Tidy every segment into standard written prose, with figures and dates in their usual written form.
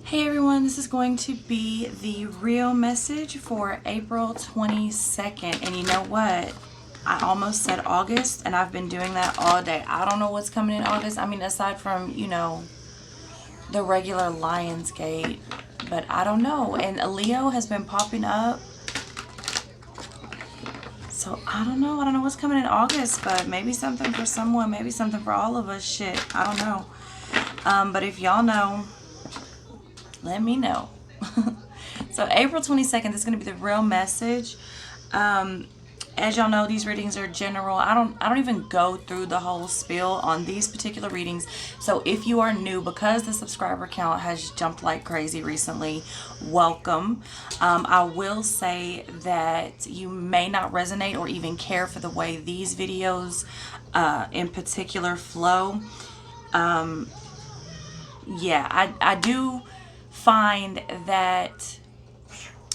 Hey everyone, this is going to be the real message for April 22nd. And you know what? I almost said August, and I've been doing that all day. I don't know what's coming in August. I mean, aside from, the regular Lionsgate, but I don't know. And a Leo has been popping up. So I don't know. I don't know what's coming in August, but maybe something for someone, maybe something for all of us. Shit, I don't know. But if y'all know, let me know. So April 22nd, this is going to be the real message. As y'all know, these readings are general. I don't even go through the whole spiel on these particular readings. So if you are new, because the subscriber count has jumped like crazy recently, welcome. I will say that you may not resonate or even care for the way these videos in particular flow. Yeah, I do find that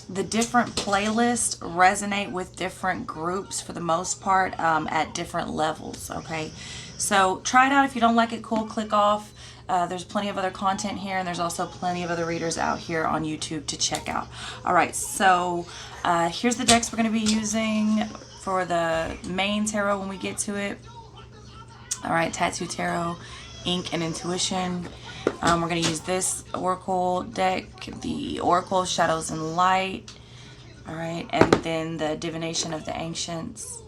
the different playlists resonate with different groups for the most part at different levels, okay? So try it out. If you don't like it, cool, click off. There's plenty of other content here, and there's also plenty of other readers out here on YouTube to check out. All right, so here's the decks we're going to be using for the main tarot when we get to it. All right, Tattoo Tarot, Ink, and Intuition. We're going to use this Oracle deck, the Oracle Shadows and Light. All right, and then the Divination of the Ancients.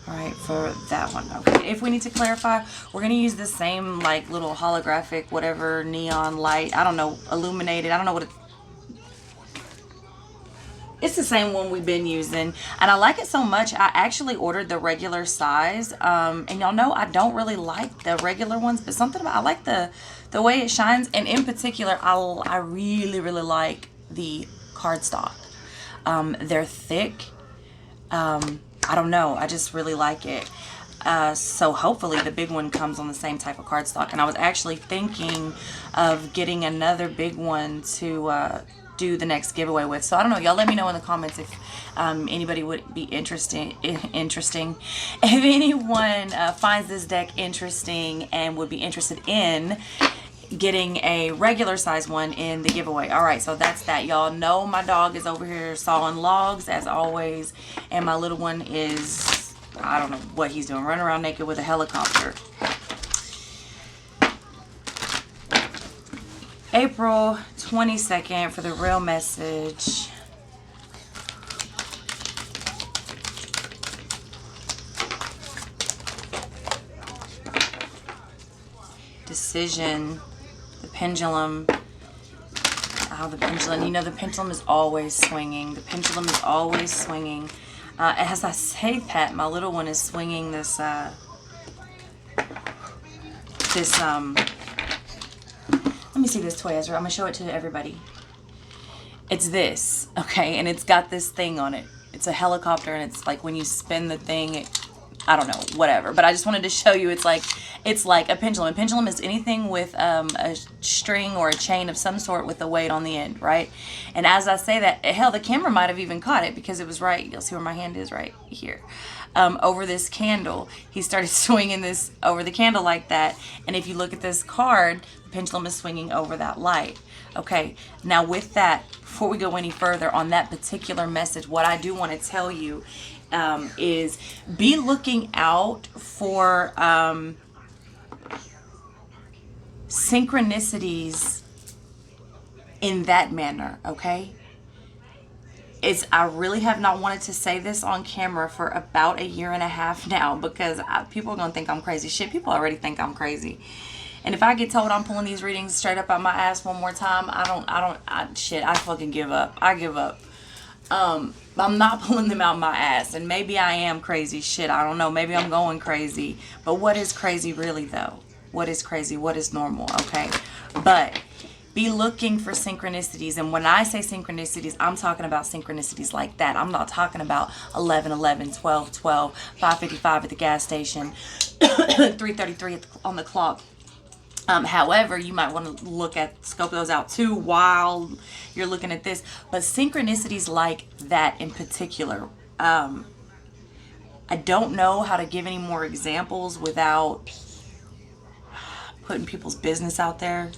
All right, for that one. Okay, if we need to clarify, we're going to use the same like little holographic, whatever, neon light. I don't know, illuminated. I don't know what it's the same one we've been using, and I like it so much I actually ordered the regular size. And y'all know I don't really like the regular ones, but something about I like the way it shines, and in particular I really like the cardstock. They're thick. I don't know, I just really like it. So hopefully the big one comes on the same type of cardstock, and I was actually thinking of getting another big one to do the next giveaway with. So I don't know, y'all let me know in the comments if anybody would be interesting. If anyone finds this deck interesting and would be interested in getting a regular size one in the giveaway. All right, so that's that. Y'all know my dog is over here sawing logs as always, and my little one is, I don't know what he's doing, running around naked with a helicopter. April 22nd for the real message. Decision. The pendulum. Oh, the pendulum. You know, the pendulum is always swinging. The pendulum is always swinging. As I say that, my little one is swinging this, let me see this toy, Ezra. I'm going to show it to everybody. It's this, okay? And it's got this thing on it. It's a helicopter, and it's like when you spin the thing, I don't know, whatever. But I just wanted to show you it's like a pendulum. A pendulum is anything with a string or a chain of some sort with a weight on the end, right? And as I say that, hell, the camera might have even caught it because it was right. You'll see where my hand is right here. Over this candle. He started swinging this over the candle like that. And if you look at this card, the pendulum is swinging over that light. Okay, now with that, before we go any further on that particular message, what I do want to tell you is be looking out for synchronicities in that manner, okay? I really have not wanted to say this on camera for about 1.5 years now because people are going to think I'm crazy. Shit, people already think I'm crazy. And if I get told I'm pulling these readings straight up out my ass one more time, I fucking give up. I give up. I'm not pulling them out my ass, and maybe I am crazy. Shit, I don't know. Maybe I'm going crazy. But what is crazy really, though? What is crazy? What is normal? Okay? But be looking for synchronicities. And when I say synchronicities, I'm talking about synchronicities like that. I'm not talking about 11:11, 12:12, 5:55 at the gas station, 3:33 on the clock. However, you might want to scope those out too while you're looking at this. But synchronicities like that in particular, I don't know how to give any more examples without putting people's business out there.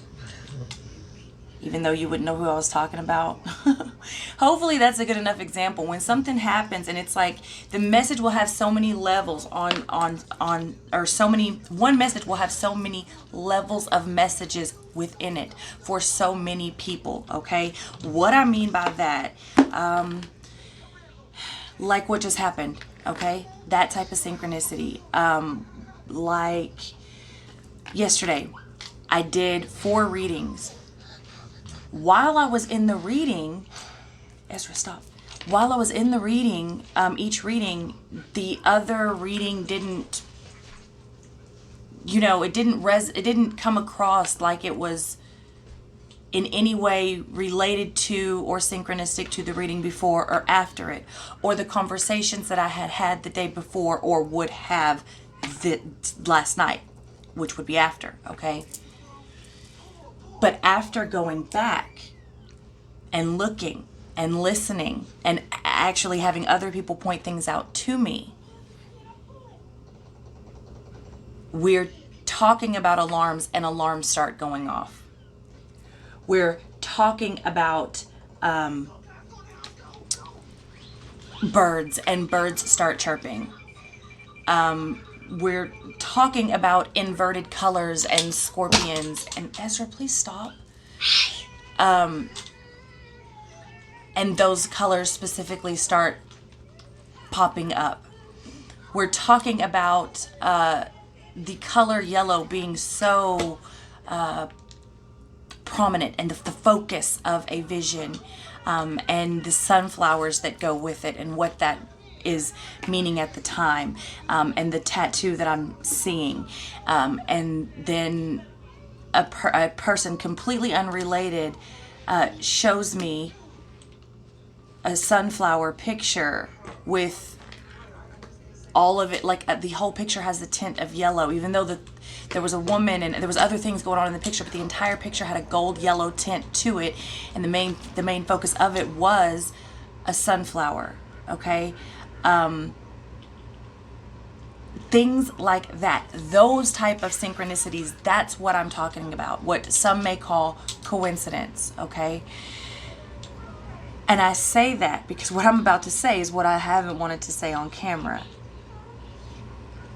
even though you wouldn't know who I was talking about. Hopefully that's a good enough example. When something happens and it's like the message will have so many levels one message will have so many levels of messages within it for so many people, okay? What I mean by that, like what just happened, okay? That type of synchronicity. Like yesterday, I did 4 readings. While I was in the reading, Ezra, stop. While I was in the reading, each reading, the other reading didn't, it didn't come across like it was in any way related to or synchronistic to the reading before or after it, or the conversations that I had had the day before or would have last night, which would be after, okay? But after going back and looking and listening and actually having other people point things out to me, we're talking about alarms and alarms start going off. We're talking about birds and birds start chirping. We're talking about inverted colors and scorpions. And Ezra, please stop. And those colors specifically start popping up. We're talking about the color yellow being so prominent and the focus of a vision, and the sunflowers that go with it and what that is meaning at the time, and the tattoo that I'm seeing, and then a person completely unrelated shows me a sunflower picture with all of it, like the whole picture has the tint of yellow, even though there was a woman and there was other things going on in the picture, but the entire picture had a gold yellow tint to it, and the main focus of it was a sunflower, okay? Things like that, those type of synchronicities, that's what I'm talking about, what some may call coincidence, okay? And I say that because what I'm about to say is what I haven't wanted to say on camera.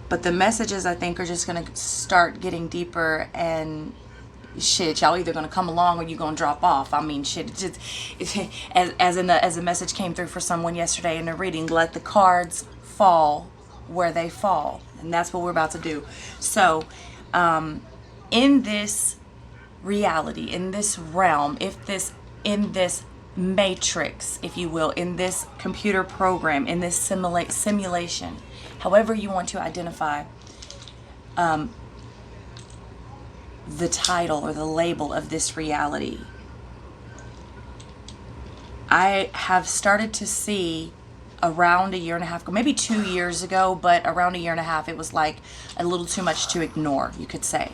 But the messages, I think, are just going to start getting deeper, and shit, y'all either going to come along or you going to drop off. I mean, shit, just, as a message came through for someone yesterday in a reading, let the cards fall where they fall. And that's what we're about to do. So, in this reality, in this realm, in this matrix, if you will, in this computer program, in this simulation, however you want to identify the title or the label of this reality, I have started to see around a year and a half ago, maybe 2 years ago, but around a year and a half, it was like a little too much to ignore, you could say.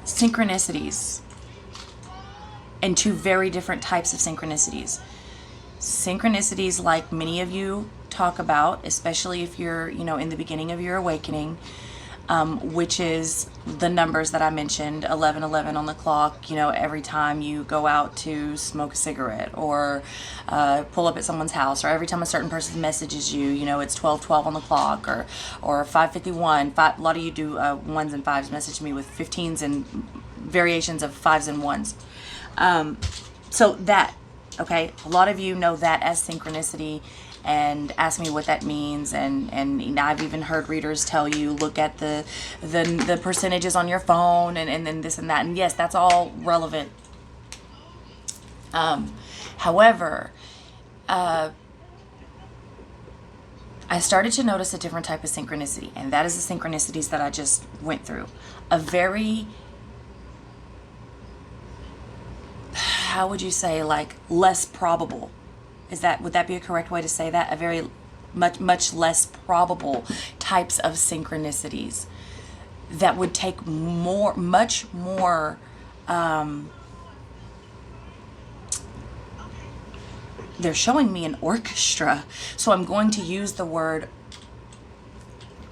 Synchronicities, and 2 very different types of synchronicities. Synchronicities like many of you talk about, especially if you're, in the beginning of your awakening, which is the numbers that I mentioned, 11:11 on the clock, every time you go out to smoke a cigarette or pull up at someone's house, or every time a certain person messages you, it's 12:12 on the clock, or 5:51. A lot of you do 1s and 5s, message me with 15s and variations of 5s and 1s. So that, okay, a lot of you know that as synchronicity and ask me what that means, and I've even heard readers tell you, look at the percentages on your phone and then this and that, and yes, that's all relevant. However, I started to notice a different type of synchronicity, and that is the synchronicities that I just went through. A very, how would you say, like less probable. Would that be a correct way to say that? A very much less probable types of synchronicities that would take much more they're showing me an orchestra, so I'm going to use the word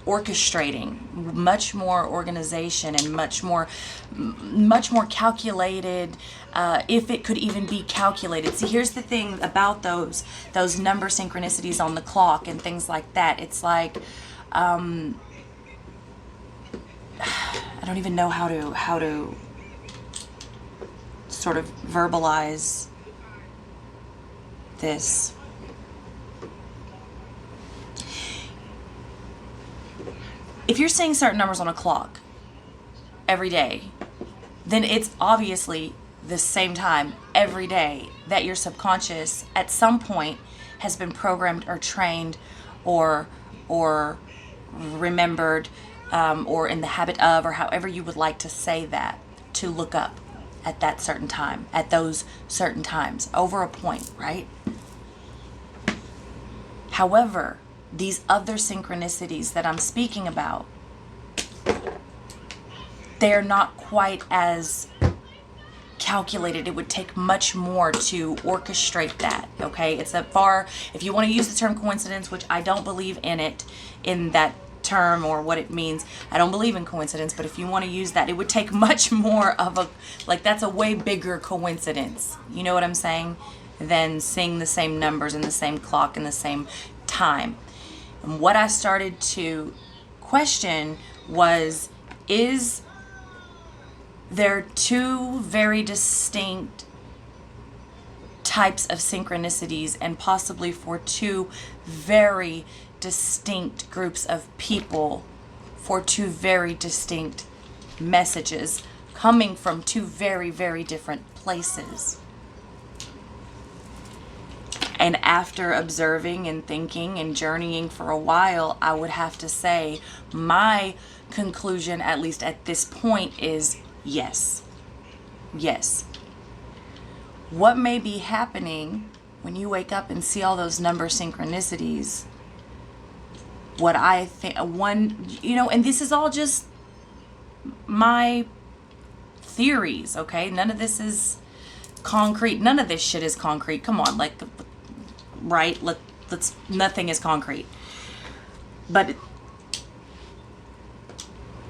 orchestrating, much more organization, and much more calculated, if it could even be calculated. See, here's the thing about those number synchronicities on the clock and things like that. It's like, I don't even know how to sort of verbalize this. If you're seeing certain numbers on a clock every day, then it's obviously the same time every day that your subconscious at some point has been programmed or trained or remembered, or in the habit of, or however you would like to say that, to look up at that certain time, at those certain times, over a point, right? However, these other synchronicities that I'm speaking about, they're not quite as calculated. It would take much more to orchestrate that, okay? It's a far, if you want to use the term coincidence, which I don't believe in it, in that term or what it means, I don't believe in coincidence, but if you want to use that, it would take much more of a, like, that's a way bigger coincidence, you know what I'm saying, than seeing the same numbers in the same clock in the same time. And what I started to question was, is there two very distinct types of synchronicities, and possibly for two very distinct groups of people, for two very distinct messages coming from two very, very different places? And after observing and thinking and journeying for a while, I would have to say my conclusion, at least at this point, is yes. Yes. What may be happening when you wake up and see all those number synchronicities? What I think, one, you know, and this is all just my theories, okay? None of this is concrete. None of this shit is concrete. Come on, like, right? Let's, nothing is concrete. But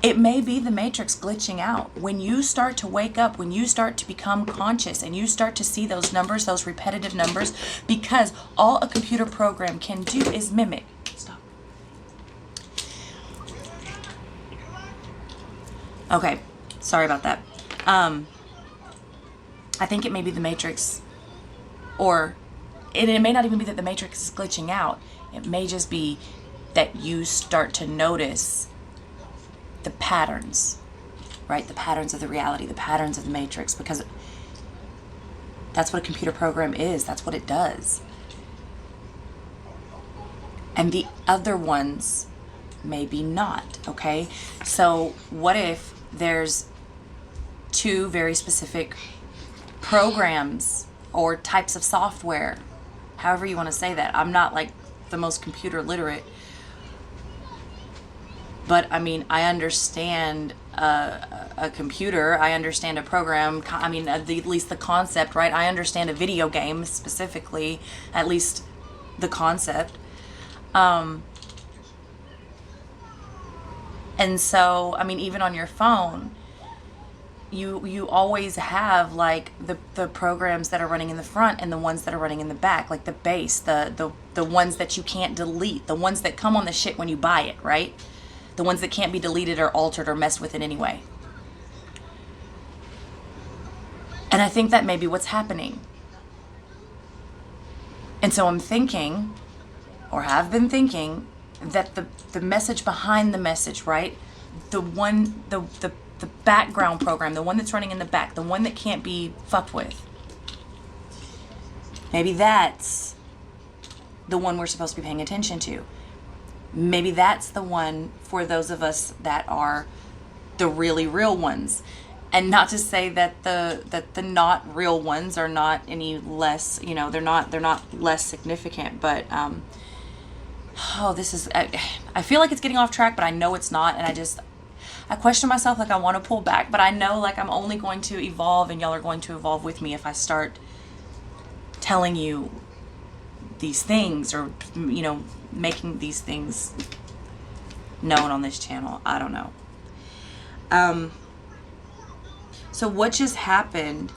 it may be the matrix glitching out. When you start to wake up, when you start to become conscious and you start to see those numbers, those repetitive numbers, because all a computer program can do is mimic. Stop. Okay, sorry about that. I think it may be the matrix, or it may not even be that the matrix is glitching out. It may just be that you start to notice the patterns, right? The patterns of the reality, the patterns of the matrix, because that's what a computer program is. That's what it does. And the other ones maybe not, okay? So what if there's two very specific programs or types of software, however you want to say that. I'm not like the most computer literate, but I mean, I understand a computer, I understand a program, I mean, at least the concept, right? I understand a video game specifically, at least the concept. And so, I mean, even on your phone, you always have like the programs that are running in the front and the ones that are running in the back, like the base, the ones that you can't delete, the ones that come on the shit when you buy it, right? The ones that can't be deleted or altered or messed with in any way. And I think that may be what's happening. And so I'm thinking, or have been thinking, that the message behind the message, right? The one, the background program, the one that's running in the back, the one that can't be fucked with. Maybe that's the one we're supposed to be paying attention to. Maybe that's the one for those of us that are the really real ones. And not to say that the not real ones are not any less, you know, they're not less significant, but this is, I feel like it's getting off track, but I know it's not, and I question myself, like I want to pull back, but I know like I'm only going to evolve and y'all are going to evolve with me if I start telling you these things, or, you know, making these things known on this channel. I don't know. So what just happened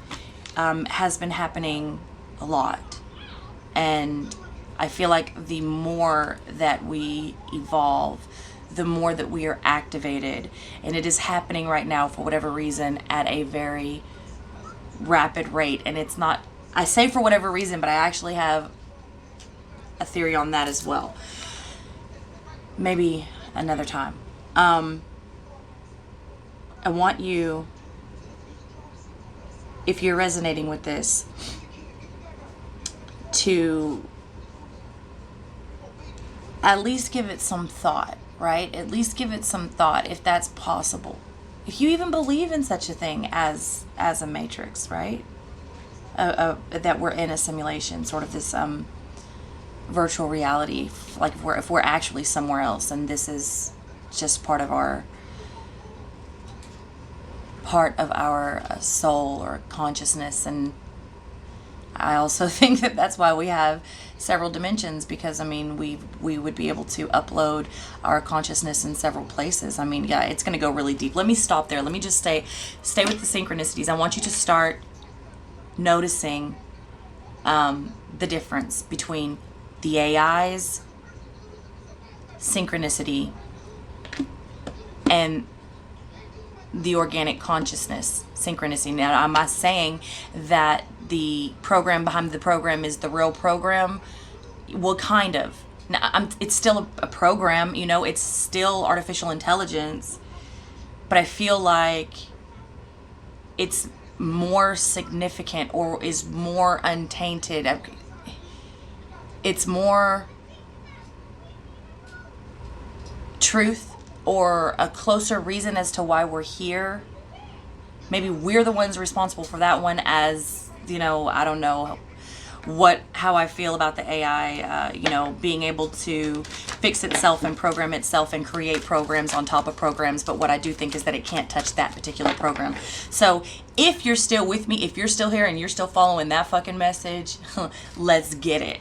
has been happening a lot. And I feel like the more that we evolve, the more that we are activated. And it is happening right now, for whatever reason, at a very rapid rate. And it's not, I say for whatever reason, but I actually have a theory on that as well. Maybe another time. I want you, if you're resonating with this, to at least give it some thought, right? At least give it some thought, if that's possible. If you even believe in such a thing as a matrix, right? That we're in a simulation, sort of this virtual reality, like if we're actually somewhere else, and this is just part of our soul or consciousness. And I also think that that's why we have several dimensions, because I mean we would be able to upload our consciousness in several places. I mean, yeah, it's going to go really deep. Let me stop there. Let me just stay with the synchronicities. I want you to start noticing the difference between the AI's synchronicity and the organic consciousness synchronicity. Now, I'm not saying that the program behind the program is the real program. Well, kind of. Now, it's still a program, you know, it's still artificial intelligence, but I feel like it's more significant, or is more untainted. It's more truth, or a closer reason as to why we're here. Maybe we're the ones responsible for that one, as, you know, I don't know how I feel about the AI, you know, being able to fix itself and program itself and create programs on top of programs. But what I do think is that it can't touch that particular program. So if you're still with me, if you're still here and you're still following that fucking message, let's get it.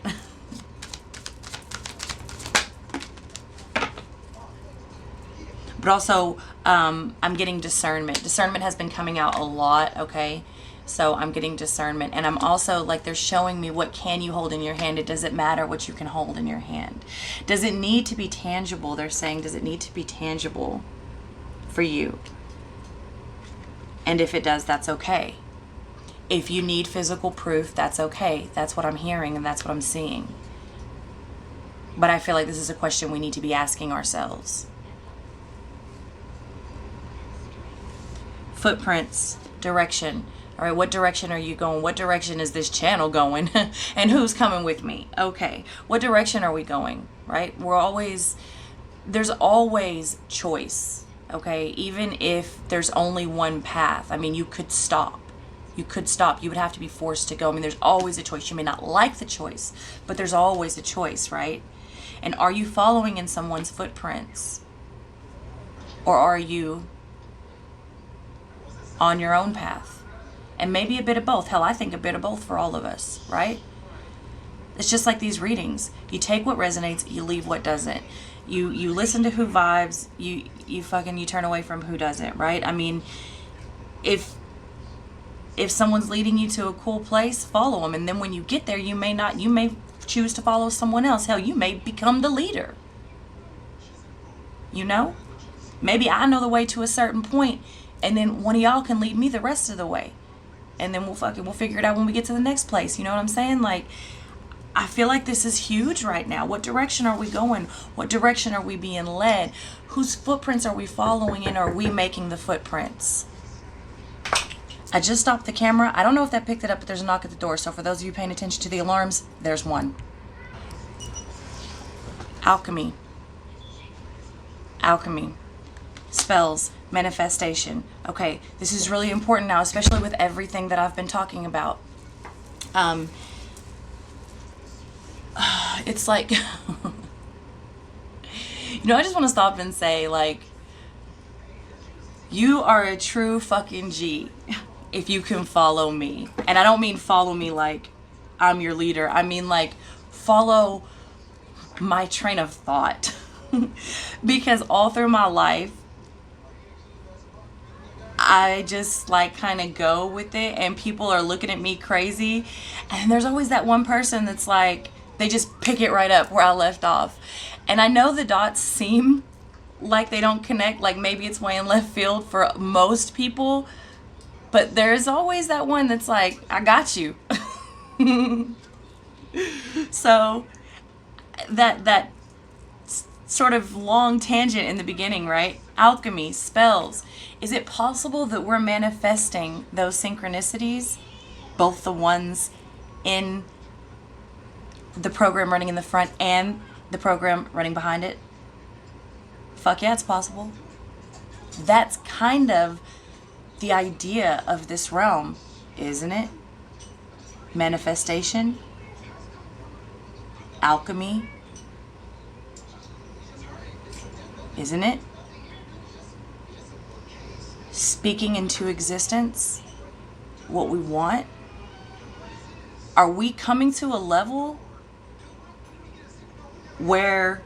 But also, I'm getting discernment. Discernment has been coming out a lot, okay? So I'm getting discernment. And I'm also, like, they're showing me, what can you hold in your hand? It doesn't matter what you can hold in your hand. Does it need to be tangible? They're saying, does it need to be tangible for you? And if it does, that's okay. If you need physical proof, that's okay. That's what I'm hearing, and that's what I'm seeing. But I feel like this is a question we need to be asking ourselves. Footprints, direction. All right, what direction are you going? What direction is this channel going? And who's coming with me? Okay, what direction are we going? Right? There's always choice. Okay, even if there's only one path. I mean, you could stop. You could stop. You would have to be forced to go. I mean, there's always a choice. You may not like the choice, but there's always a choice, right? And are you following in someone's footprints? Or are you on your own path? And maybe a bit of both. Hell, I think a bit of both for all of us, right? It's just like these readings. You take what resonates, you leave what doesn't. You listen to who vibes, you turn away from who doesn't, right? I mean, if someone's leading you to a cool place, follow them. And then when you get there, you may choose to follow someone else. Hell, you may become the leader. You know? Maybe I know the way to a certain point, and then one of y'all can lead me the rest of the way. And then we'll figure it out when we get to the next place. You know what I'm saying? Like, I feel like this is huge right now. What direction are we going? What direction are we being led? Whose footprints are we following in? Are we making the footprints? I just stopped the camera. I don't know if that picked it up, but there's a knock at the door. So for those of you paying attention to the alarms, there's one. Alchemy. Alchemy. Spells. Manifestation. Okay, this is really important now, especially with everything that I've been talking about. It's like, you know, I just want to stop and say, like, you are a true fucking G if you can follow me. And I don't mean follow me like I'm your leader. I mean, like, follow my train of thought. Because all through my life, I just like kind of go with it, and people are looking at me crazy. And there's always that one person that's like, they just pick it right up where I left off. And I know the dots seem like they don't connect, like maybe it's way in left field for most people, but there's always that one that's like, I got you. So that sort of long tangent in the beginning, right? Alchemy, spells. Is it possible that we're manifesting those synchronicities, both the ones in the program running in the front and the program running behind it? Fuck yeah, it's possible. That's kind of the idea of this realm, isn't it? Manifestation, alchemy, isn't it? Speaking into existence what we want. Are we coming to a level where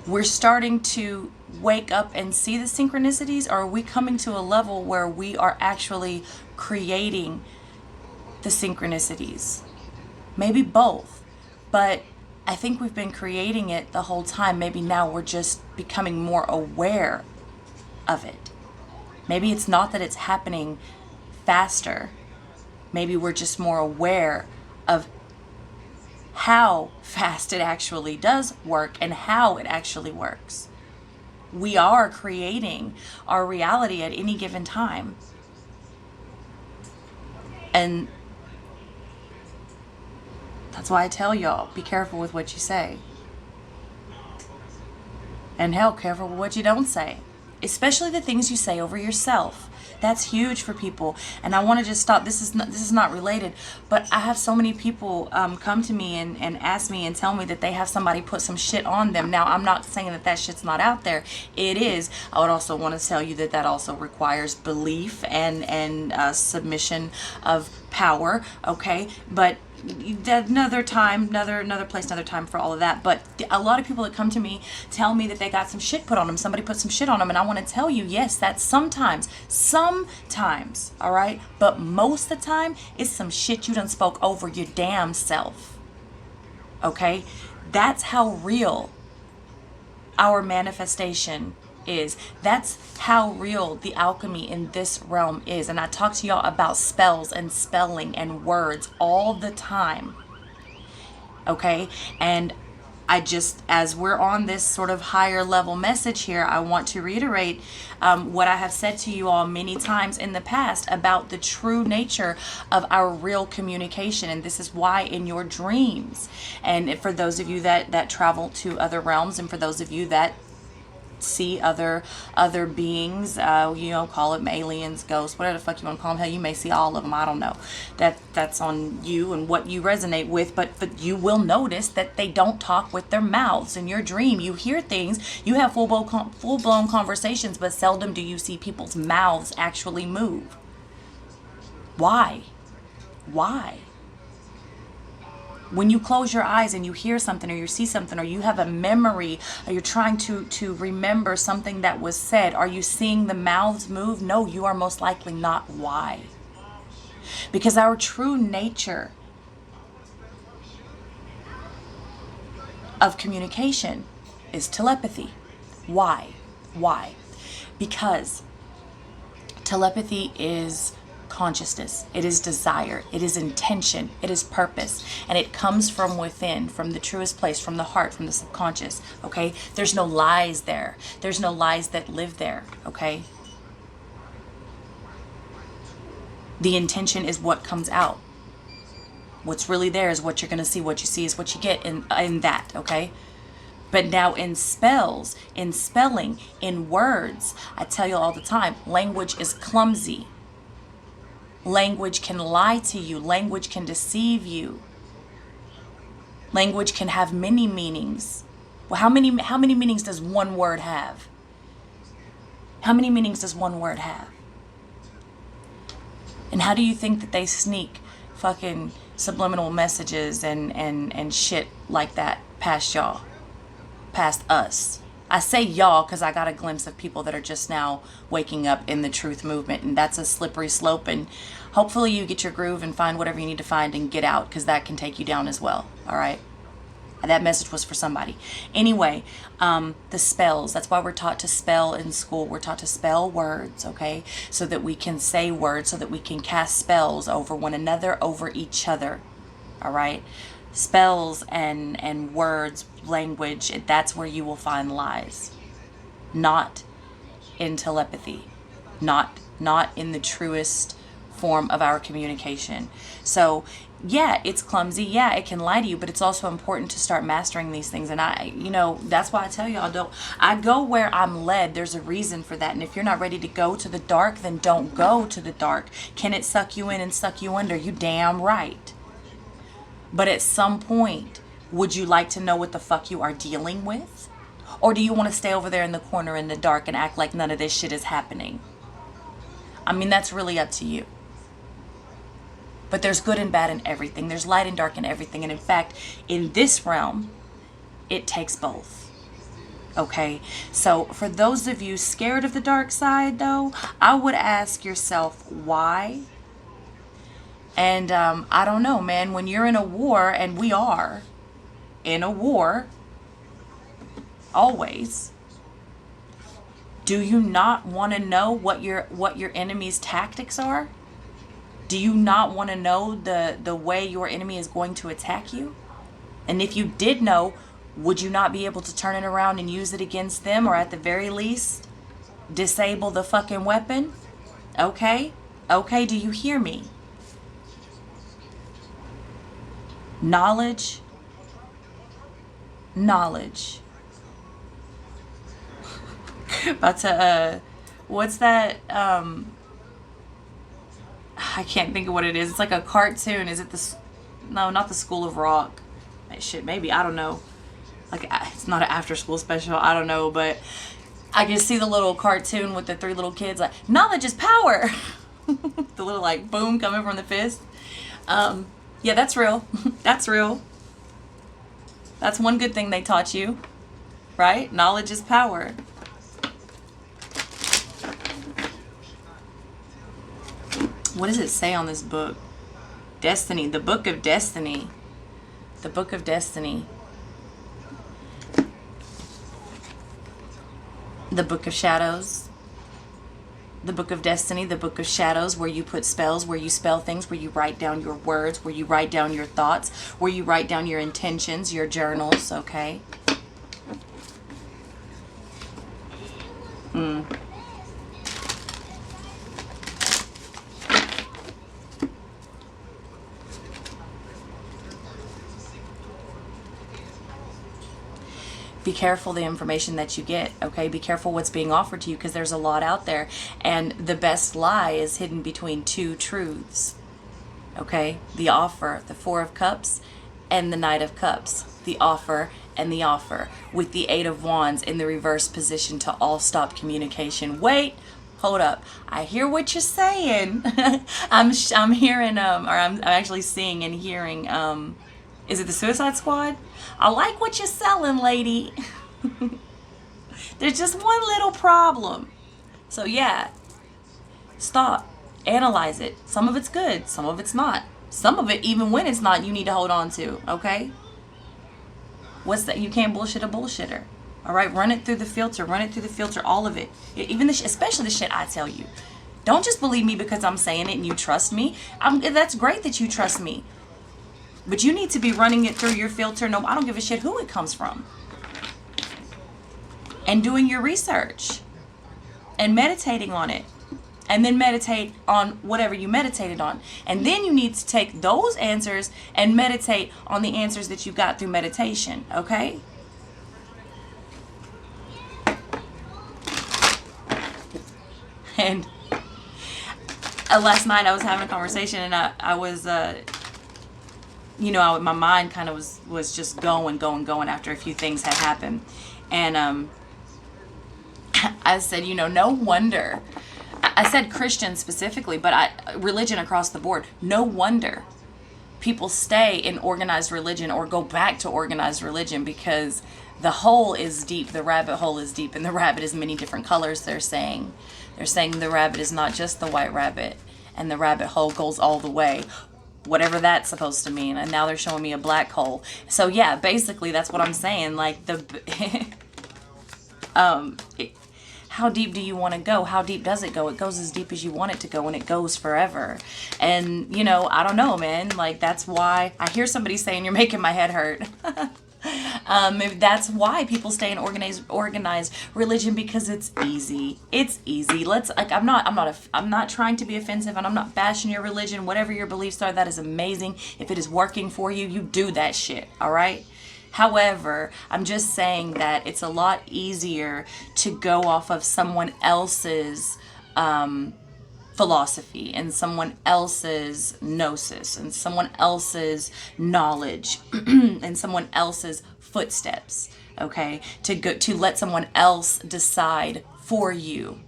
we're starting to wake up and see the synchronicities, or are we coming to a level where we are actually creating the synchronicities? Maybe both, but I think we've been creating it the whole time. Maybe now we're just becoming more aware of it. Maybe it's not that it's happening faster. Maybe we're just more aware of how fast it actually does work and how it actually works. We are creating our reality at any given time. And that's why I tell y'all, be careful with what you say. And hell, careful with what you don't say. Especially the things you say over yourself. That's huge for people. And I want to just stop. This is not related, but I have so many people come to me and ask me and tell me that they have somebody put some shit on them. Now, I'm not saying that shit's not out there. It is. I would also want to tell you that also requires belief and submission of power. Okay, but another time, another place, another time for all of that. But a lot of people that come to me tell me that they got some shit put on them. Somebody put some shit on them, and I want to tell you, yes, that's sometimes, all right? But most of the time, it's some shit you done spoke over your damn self, okay? That's how real our manifestation is. That's how real the alchemy in this realm is. And I talk to y'all about spells and spelling and words all the time, okay? And I just, as we're on this sort of higher level message here, I want to reiterate what I have said to you all many times in the past about the true nature of our real communication. And this is why in your dreams, and for those of you that travel to other realms, and for those of you that see other beings, call them aliens, ghosts, whatever the fuck you want to call them. Hell, you may see all of them. I don't know. That's on you and what you resonate with. But you will notice that they don't talk with their mouths. In your dream, you hear things. You have full-blown conversations, but seldom do you see people's mouths actually move. Why? When you close your eyes and you hear something or you see something or you have a memory or you're trying to remember something that was said, are you seeing the mouths move? No, you are most likely not. Why? Because our true nature of communication is telepathy. Why? Because telepathy is consciousness, it is desire, it is intention, it is purpose, and it comes from within, from the truest place, from the heart, from the subconscious, okay? There's no lies there. There's no lies that live there, okay? The intention is what comes out. What's really there is what you're going to see. What you see is what you get in that, okay? But now in spells, in spelling, in words, I tell you all the time, language is clumsy. Language can lie to you. Language can deceive you. Language can have many meanings. Well, how many meanings does one word have? How many meanings does one word have? And how do you think that they sneak fucking subliminal messages and shit like that past y'all? past us. I say y'all because I got a glimpse of people that are just now waking up in the truth movement, and that's a slippery slope, and hopefully you get your groove and find whatever you need to find and get out, because that can take you down as well. All right, that message was for somebody. Anyway, the spells, that's why we're taught to spell in school. We're taught to spell words, okay, so that we can say words, so that we can cast spells over one another, over each other. All right, spells and words, language, that's where you will find lies, not in telepathy, not in the truest form of our communication. So yeah, it's clumsy, yeah, it can lie to you, but it's also important to start mastering these things. And that's why I tell y'all, I go where I'm led. There's a reason for that. And if you're not ready to go to the dark, then don't go to the dark. Can it suck you in and suck you under? You damn right. But at some point, would you like to know what the fuck you are dealing with? Or do you want to stay over there in the corner in the dark and act like none of this shit is happening? I mean, that's really up to you. But there's good and bad in everything. There's light and dark in everything. And in fact, in this realm, it takes both. Okay? So for those of you scared of the dark side, though, I would ask yourself, why? And I don't know, man, when you're in a war, and we are in a war, always, do you not want to know what your enemy's tactics are? Do you not want to know the way your enemy is going to attack you? And if you did know, would you not be able to turn it around and use it against them, or at the very least, disable the fucking weapon? Okay? Okay, do you hear me? Knowledge. About to, what's that, I can't think of what it is. It's like a cartoon. Is it no, not the School of Rock. Shit, maybe, I don't know. Like, it's not an after school special, I don't know, but I can see the little cartoon with the 3 little kids, like, knowledge is power. The little, like, boom coming from the fist. Yeah, that's real. That's real. That's one good thing they taught you, right? Knowledge is power. What does it say on this book? Destiny, the book of destiny. The book of destiny. The book of shadows. The book of destiny, the book of shadows, where you put spells, where you spell things, where you write down your words, where you write down your thoughts, where you write down your intentions, your journals, okay? Be careful the information that you get, okay? Be careful what's being offered to you, because there's a lot out there. And the best lie is hidden between 2 truths, okay? The offer, the 4 of Cups, and the Knight of Cups. The offer and the offer, with the 8 of Wands in the reverse position to all stop communication. Wait, hold up. I hear what you're saying. I'm hearing, or I'm actually seeing and hearing, is it the Suicide Squad? I like what you're selling, lady. There's just one little problem. So yeah, stop. Analyze it. Some of it's good. Some of it's not. Some of it, even when it's not, you need to hold on to. Okay? What's that? You can't bullshit a bullshitter. All right? Run it through the filter. Run it through the filter. All of it. Even especially the shit I tell you. Don't just believe me because I'm saying it and you trust me. That's great that you trust me. But you need to be running it through your filter. No, I don't give a shit who it comes from. And doing your research. And meditating on it. And then meditate on whatever you meditated on. And then you need to take those answers and meditate on the answers that you got through meditation. Okay? And last night I was having a conversation, and I was... my mind kind of was just going after a few things had happened. And I said, no wonder. I said Christian specifically, but religion across the board. No wonder people stay in organized religion or go back to organized religion because the hole is deep, the rabbit hole is deep, and the rabbit is many different colors, they're saying. They're saying the rabbit is not just the white rabbit, and the rabbit hole goes all the way. Whatever that's supposed to mean. And now they're showing me a black hole. So yeah, basically that's what I'm saying. Like how deep do you want to go? How deep does it go? It goes as deep as you want it to go, and it goes forever. And, you know, I don't know, man. Like, that's why I hear somebody saying you're making my head hurt. Maybe that's why people stay in organized religion, because it's easy. It's easy. I'm not trying to be offensive, and I'm not bashing your religion. Whatever your beliefs are, that is amazing. If it is working for you, you do that shit. All right. However, I'm just saying that it's a lot easier to go off of someone else's philosophy and someone else's gnosis and someone else's knowledge and someone else's footsteps, okay? To let someone else decide for you,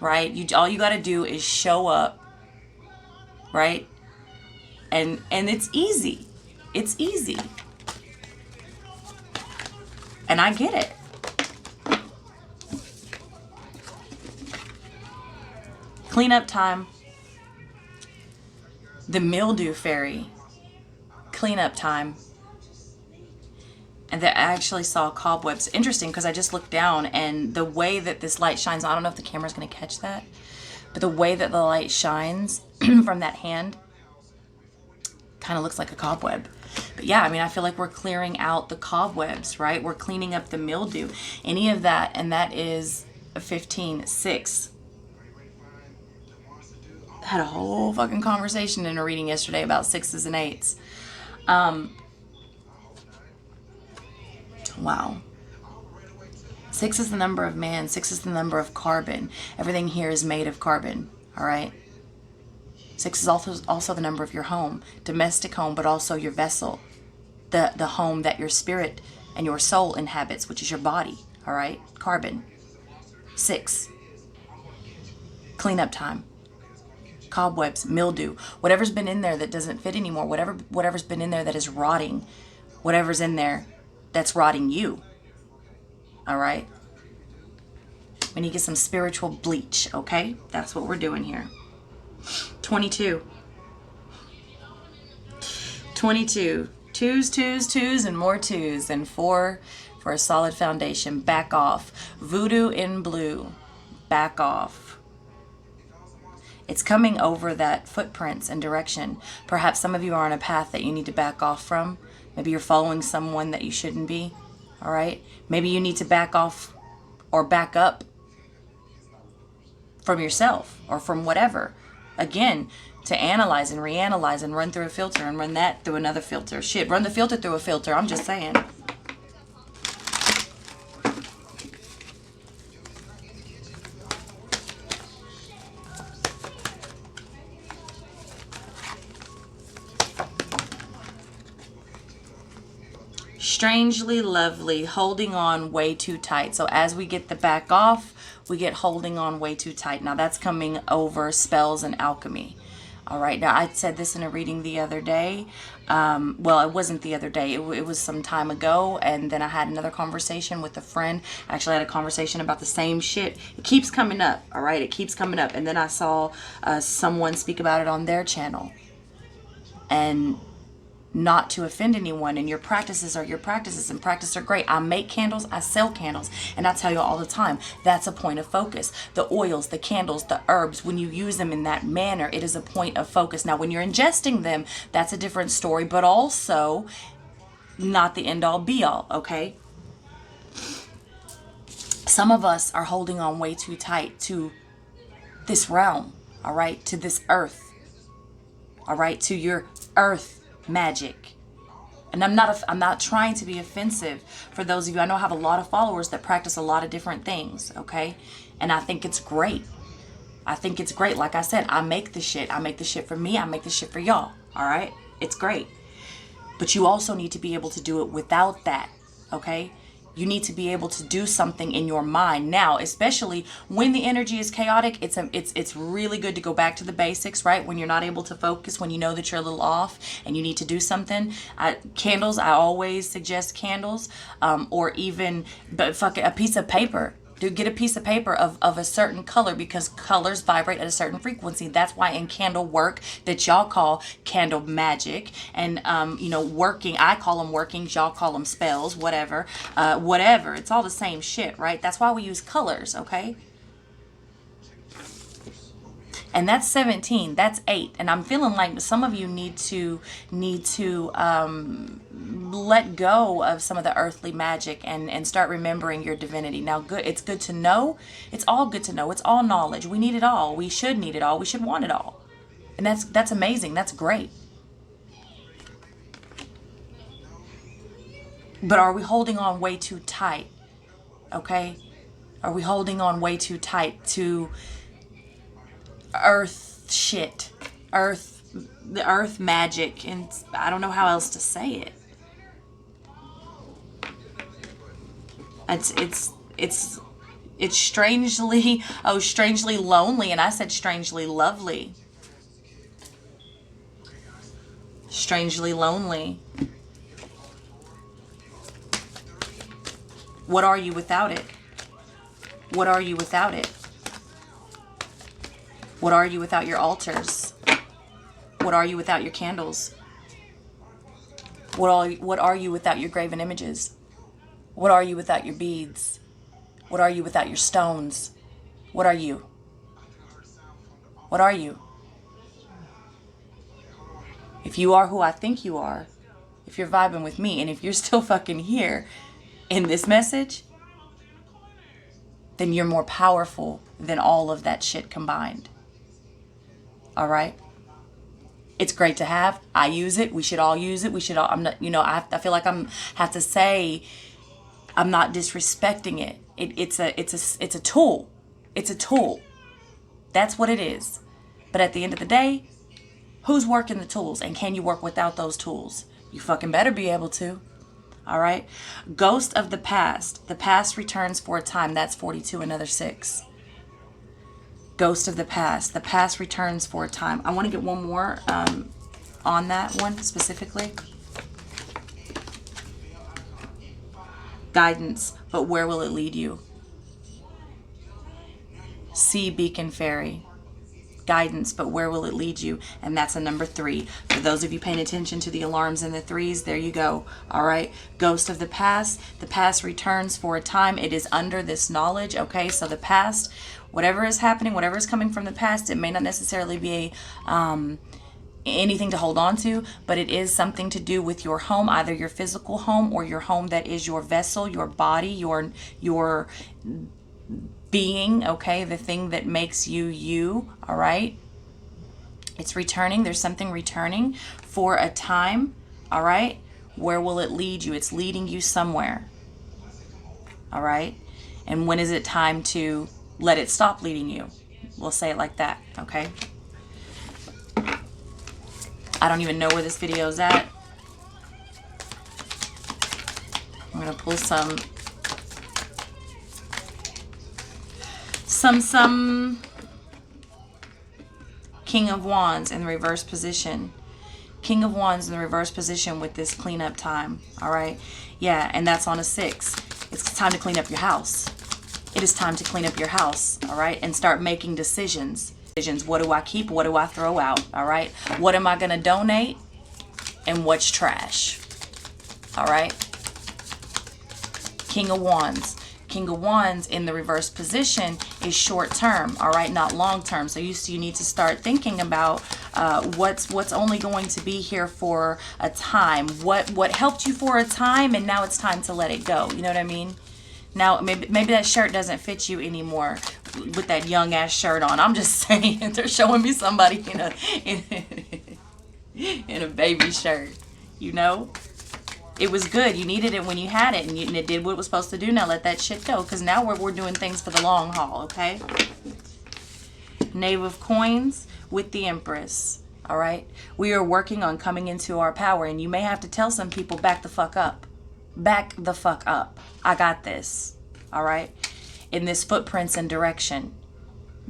right? All you got to do is show up, right? And it's easy. It's easy. And I get it. Cleanup time. The mildew fairy. Cleanup time. And I actually saw cobwebs. Interesting, because I just looked down, and the way that this light shines, I don't know if the camera's going to catch that, but the way that the light shines from that hand kind of looks like a cobweb. But yeah, I mean, I feel like we're clearing out the cobwebs, right? We're cleaning up the mildew, any of that. And that is a 15-6. Had a whole fucking conversation in a reading yesterday about 6s and 8s. Wow. 6 is the number of man. 6 is the number of carbon. Everything here is made of carbon, all right? 6 is also the number of your home, domestic home, but also your vessel, the home that your spirit and your soul inhabits, which is your body, all right? Carbon. 6. Cleanup time. Cobwebs, mildew, whatever's been in there that doesn't fit anymore, whatever's been in there that is rotting, whatever's in there that's rotting you, all right? We need to get some spiritual bleach, okay? That's what we're doing here. 22. 22. Twos, twos, twos, and more twos. And 4 for a solid foundation. Back off. Voodoo in blue. Back off. It's coming over that footprints and direction. Perhaps some of you are on a path that you need to back off from. Maybe you're following someone that you shouldn't be. All right? Maybe you need to back off or back up from yourself or from whatever. Again, to analyze and reanalyze and run through a filter and run that through another filter. Shit, run the filter through a filter. I'm just saying. Strangely lovely, holding on way too tight. So as we get the back off, we get holding on way too tight. Now that's coming over spells and alchemy. All right, now I said this in a reading the other day. Well, it wasn't the other day. It was some time ago. And then I had another conversation with a friend. I actually had a conversation about the same shit. It keeps coming up, all right? It keeps coming up. And then I saw someone speak about it on their channel. And not to offend anyone, and your practices are your practices, and practice are great. I make candles, I sell candles, and I tell you all the time, that's a point of focus. The oils, the candles, the herbs, when you use them in that manner, it is a point of focus. Now, when you're ingesting them, that's a different story, but also not the end all be all, okay? Some of us are holding on way too tight to this realm, all right, to this earth, all right, to your earth magic. And I'm not trying to be offensive for those of you. I know I have a lot of followers that practice a lot of different things, okay? And I think it's great. I think it's great. Like I said, I make the shit. I make the shit for me. I make the shit for y'all, all right? It's great. But you also need to be able to do it without that, okay? You need to be able to do something in your mind now, especially when the energy is chaotic. It's really good to go back to the basics, right? When you're not able to focus, when you know that you're a little off and you need to do something. Candles, I always suggest candles, or even a piece of paper. To get a piece of paper of a certain color, because colors vibrate at a certain frequency. That's why in candle work that y'all call candle magic, and working, I call them workings, y'all call them spells, whatever, it's all the same shit, right? That's why we use colors, okay? And that's 17, that's 8. And I'm feeling like some of you need to let go of some of the earthly magic and start remembering your divinity. Now, it's good to know. It's all good to know. It's all knowledge. We need it all. We should need it all. We should want it all. And that's amazing. That's great. But are we holding on way too tight? Okay? Are we holding on way too tight to earth shit, the earth magic, and I don't know how else to say it. It's strangely lonely, and I said strangely lovely. Strangely lonely. What are you without it? What are you without it? What are you without your altars? What are you without your candles? What are you without your graven images? What are you without your beads? What are you without your stones? What are you? What are you? If you are who I think you are, if you're vibing with me, and if you're still fucking here in this message, then you're more powerful than all of that shit combined. All right? It's great to have. I use it. We should all use it. We should all, I'm not, I feel like have to say I'm not disrespecting it. It's a tool. It's a tool. That's what it is. But at the end of the day, who's working the tools, and can you work without those tools? You fucking better be able to. All right? Ghost of the past. The past returns for a time. That's 42, another 6. Ghost of the past. The past returns for a time. I want to get one more on that one specifically. Guidance, but where will it lead you? Sea Beacon Fairy. Guidance, but where will it lead you? And that's a number 3. For those of you paying attention to the alarms and the 3s, there you go. All right. Ghost of the past. The past returns for a time. It is under this knowledge. Okay. So the past, whatever is happening, whatever is coming from the past, it may not necessarily be anything to hold on to, but it is something to do with your home, either your physical home or your home that is your vessel, your body, your being, okay, the thing that makes you you. All right, it's returning. There's something returning for a time. All right, where will it lead you? It's leading you somewhere. All right, and when is it time to let it stop leading you? We'll say it like that. Okay, I don't even know where this video is at. I'm gonna pull some King of Wands in the reverse position. King of Wands in the reverse position with this cleanup time. All right. Yeah. And that's on a 6. It's time to clean up your house. It is time to clean up your house. All right. And start making decisions. What do I keep? What do I throw out? All right. What am I going to donate? And what's trash? All right. King of Wands. King of Wands in the reverse position is short term, all right, not long term. So you need to start thinking about what's only going to be here for a time. What helped you for a time, and now it's time to let it go. You know what I mean? Now maybe that shirt doesn't fit you anymore with that young ass shirt on. I'm just saying, they're showing me somebody in a baby shirt. You know. It was good. You needed it when you had it, and it did what it was supposed to do. Now let that shit go, because now we're doing things for the long haul, okay? Knave of Coins with the Empress, all right? We are working on coming into our power, and you may have to tell some people, back the fuck up. Back the fuck up. I got this. All right? In this footprints and direction.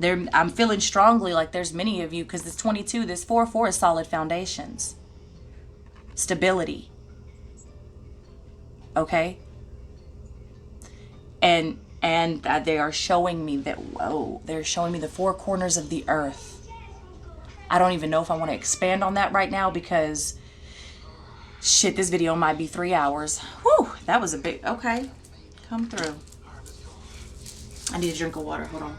I'm feeling strongly like there's many of you, because this 22, this 4-4 is solid foundations. Stability. Okay? And they are showing me that, whoa, they're showing me the four corners of the earth. I don't even know if I want to expand on that right now, because shit, this video might be 3 hours. Whew, that was a big, okay. Come through. I need a drink of water, hold on.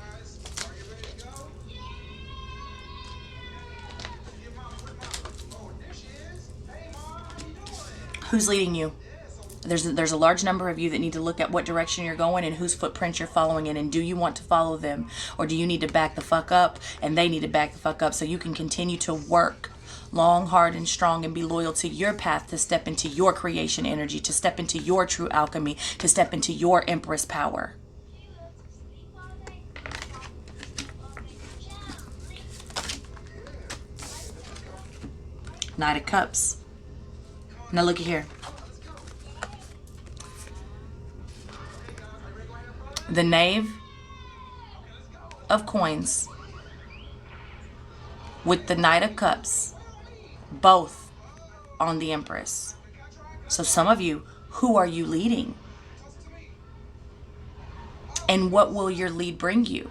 Who's leading you? There's a large number of you that need to look at what direction you're going and whose footprints you're following in, and do you want to follow them, or do you need to back the fuck up and they need to back the fuck up so you can continue to work long, hard, and strong and be loyal to your path, to step into your creation energy, to step into your true alchemy, to step into your Empress power. Knight of Cups. Now look at here. The Knave of Coins with the Knight of Cups, both on the Empress. So some of you, who are you leading? And what will your lead bring you?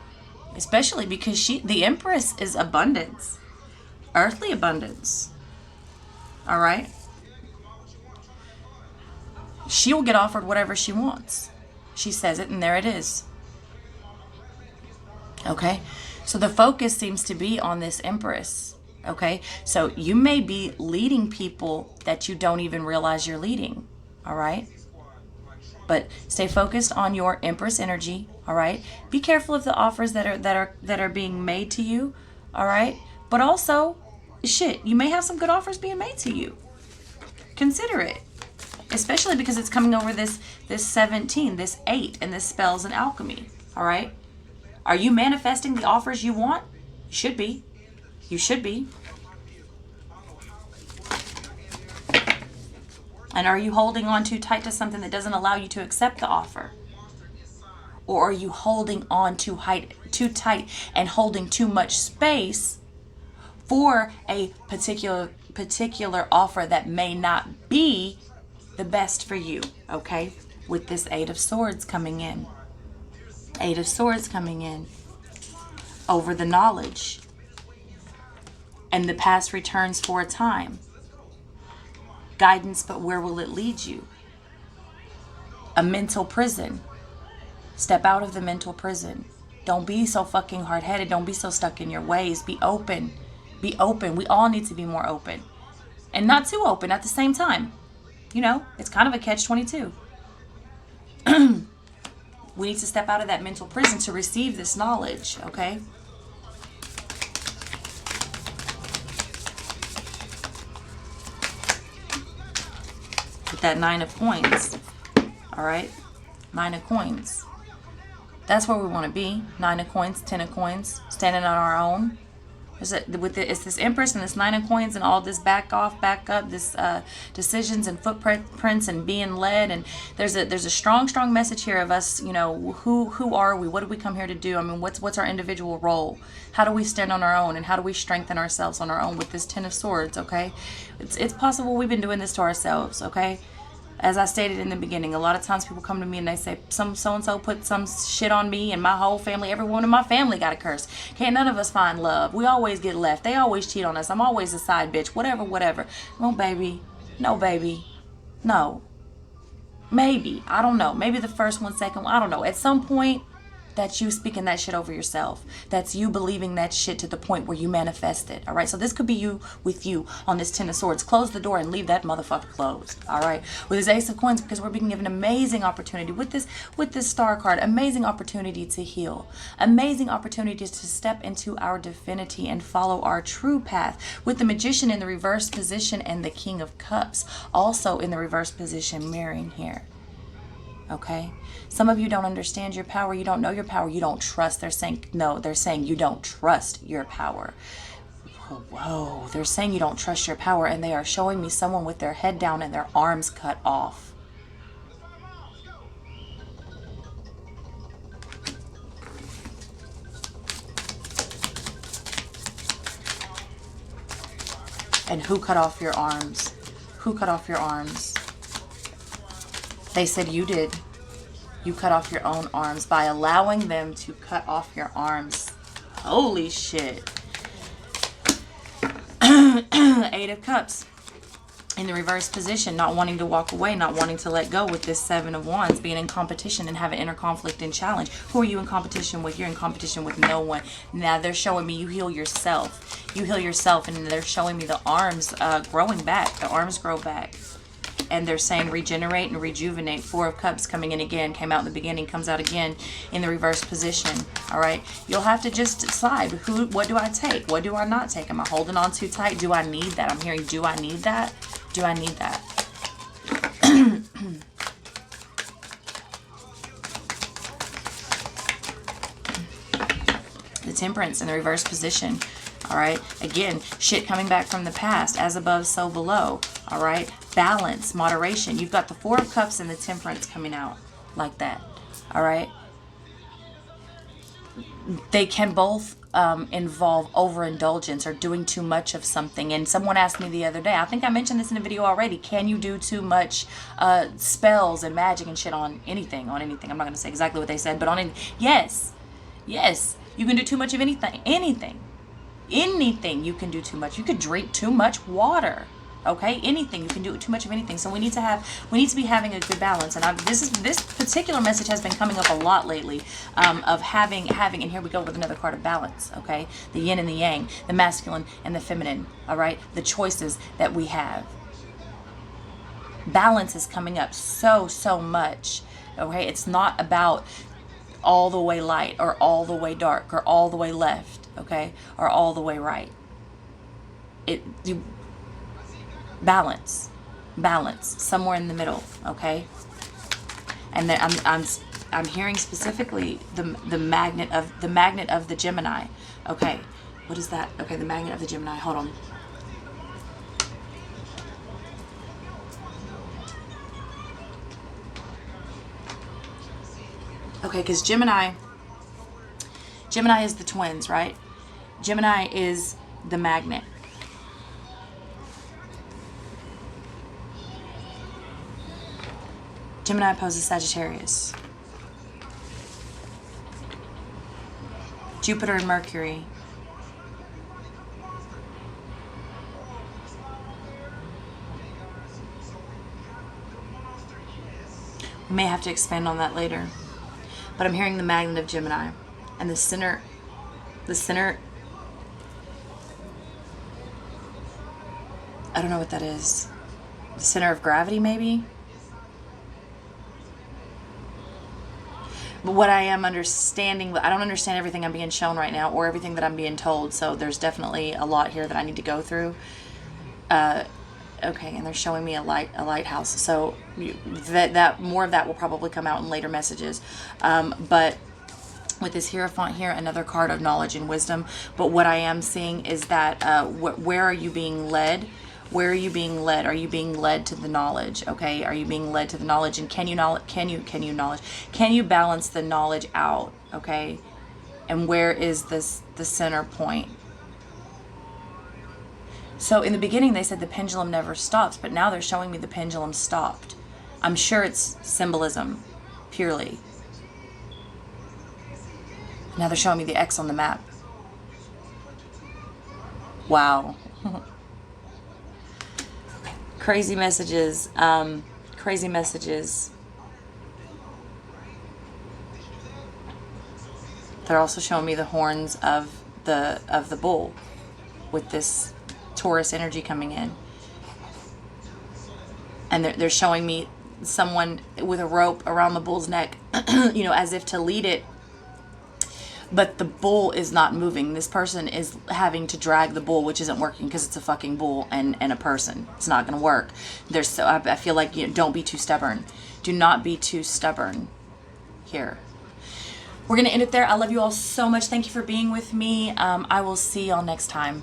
Especially because the Empress is abundance, earthly abundance. All right? She will get offered whatever she wants. She says it, and there it is. Okay? So the focus seems to be on this Empress. Okay? So you may be leading people that you don't even realize you're leading. All right? But stay focused on your Empress energy. All right? Be careful of the offers that are being made to you. All right? But also, shit, you may have some good offers being made to you. Consider it. Especially because it's coming over this 17, this 8, and this spells and alchemy. All right? Are you manifesting the offers you want? You should be. You should be. And are you holding on too tight to something that doesn't allow you to accept the offer? Or are you holding on too tight and holding too much space for a particular offer that may not be the best for you, okay? With this 8 of Swords coming in. 8 of Swords coming in. Over the knowledge. And the past returns for a time. Guidance, but where will it lead you? A mental prison. Step out of the mental prison. Don't be so fucking hard-headed. Don't be so stuck in your ways. Be open. Be open. We all need to be more open. And not too open at the same time. You know, it's kind of a catch-22. We need to step out of that mental prison to receive this knowledge, okay? With that 9 of Coins, all right? 9 of Coins. That's where we want to be. 9 of Coins, 10 of Coins, standing on our own. It's this Empress and this 9 of Coins and all this back off, back up, this decisions and footprints and being led. And there's a strong message here of us. You know, who are we? What did we come here to do? I mean, what's our individual role? How do we stand on our own, and how do we strengthen ourselves on our own with this 10 of Swords? Okay, it's possible we've been doing this to ourselves. Okay. As I stated in the beginning, a lot of times people come to me and they say, so-and-so put some shit on me and my whole family, everyone in my family got a curse. Can't none of us find love. We always get left. They always cheat on us. I'm always a side bitch. Whatever. No, baby. No, baby. No. Maybe. I don't know. Maybe the first one, second one. I don't know. At some point, that's you speaking that shit over yourself. That's you believing that shit to the point where you manifest it. All right. So this could be you with you on this 10 of Swords. Close the door and leave that motherfucker closed. All right. With this Ace of Coins, because we're being given amazing opportunity with this Star card. Amazing opportunity to heal. Amazing opportunities to step into our divinity and follow our true path. With the Magician in the reverse position and the King of Cups also in the reverse position, mirroring here. Okay. Some of you don't understand your power. You don't know your power. You don't trust. They're saying you don't trust your power. Whoa. They're saying you don't trust your power, and they are showing me someone with their head down and their arms cut off. And who cut off your arms? Who cut off your arms? They said you did. You cut off your own arms by allowing them to cut off your arms. Holy shit. Eight of Cups. In the reverse position, not wanting to walk away, not wanting to let go with this Seven of Wands, being in competition and having inner conflict and challenge. Who are you in competition with? You're in competition with no one. Now they're showing me you heal yourself. You heal yourself, and they're showing me the arms growing back. The arms grow back. And they're saying regenerate and rejuvenate. Four of Cups coming in again, came out in the beginning, comes out again in the reverse position. All right, you'll have to just decide what do I take? What do I not take? Am I holding on too tight? Do I need that? I'm hearing, do I need that? Do I need that? The Temperance in the reverse position. All right, again, shit coming back from the past, as above, so below. All right, balance, moderation. You've got the Four of Cups and the Temperance coming out like that. All right, they can both involve overindulgence or doing too much of something. And someone asked me the other day, I think I mentioned this in a video already, can you do too much spells and magic and shit on anything? I'm not going to say exactly what they said, but on any, yes, you can do too much of anything you can do too much. You could drink too much water. Okay, anything, you can do too much of anything. So we need to be having a good balance. And this particular message has been coming up a lot lately, of having, and here we go with another card of balance. Okay, the yin and the yang, the masculine and the feminine. All right, the choices that we have. Balance is coming up so much. Okay, it's not about all the way light or all the way dark or all the way left. Okay, or all the way right. Balance somewhere in the middle. Okay, and then I'm hearing specifically the magnet of the Gemini. Okay, what is that? Okay, the magnet of the Gemini. Hold on. Okay, because Gemini is the twins, right? Gemini is the magnet. Gemini opposes Sagittarius. Jupiter and Mercury. We may have to expand on that later. But I'm hearing the magnet of Gemini. And the center, I don't know what that is. The center of gravity, maybe? But what I am understanding, I don't understand everything I'm being shown right now or everything that I'm being told. So there's definitely a lot here that I need to go through. Okay, and they're showing me a lighthouse. So that more of that will probably come out in later messages. But with this Hierophant here, another card of knowledge and wisdom. But what I am seeing is that where are you being led? Where are you being led? Are you being led to the knowledge? Okay, are you being led to the knowledge? And can you balance the knowledge out? Okay, and where is the center point? So in the beginning they said the pendulum never stops, but now they're showing me the pendulum stopped. I'm sure it's symbolism purely. Now they're showing me the X on the map. Wow. Crazy messages. Crazy messages. They're also showing me the horns of the bull with this Taurus energy coming in. And they're showing me someone with a rope around the bull's neck, you know, as if to lead it. But the bull is not moving. This person is having to drag the bull, which isn't working because it's a fucking bull and a person. It's not going to work. I feel like, you know, don't be too stubborn. Do not be too stubborn here. We're going to end it there. I love you all so much. Thank you for being with me. I will see y'all next time.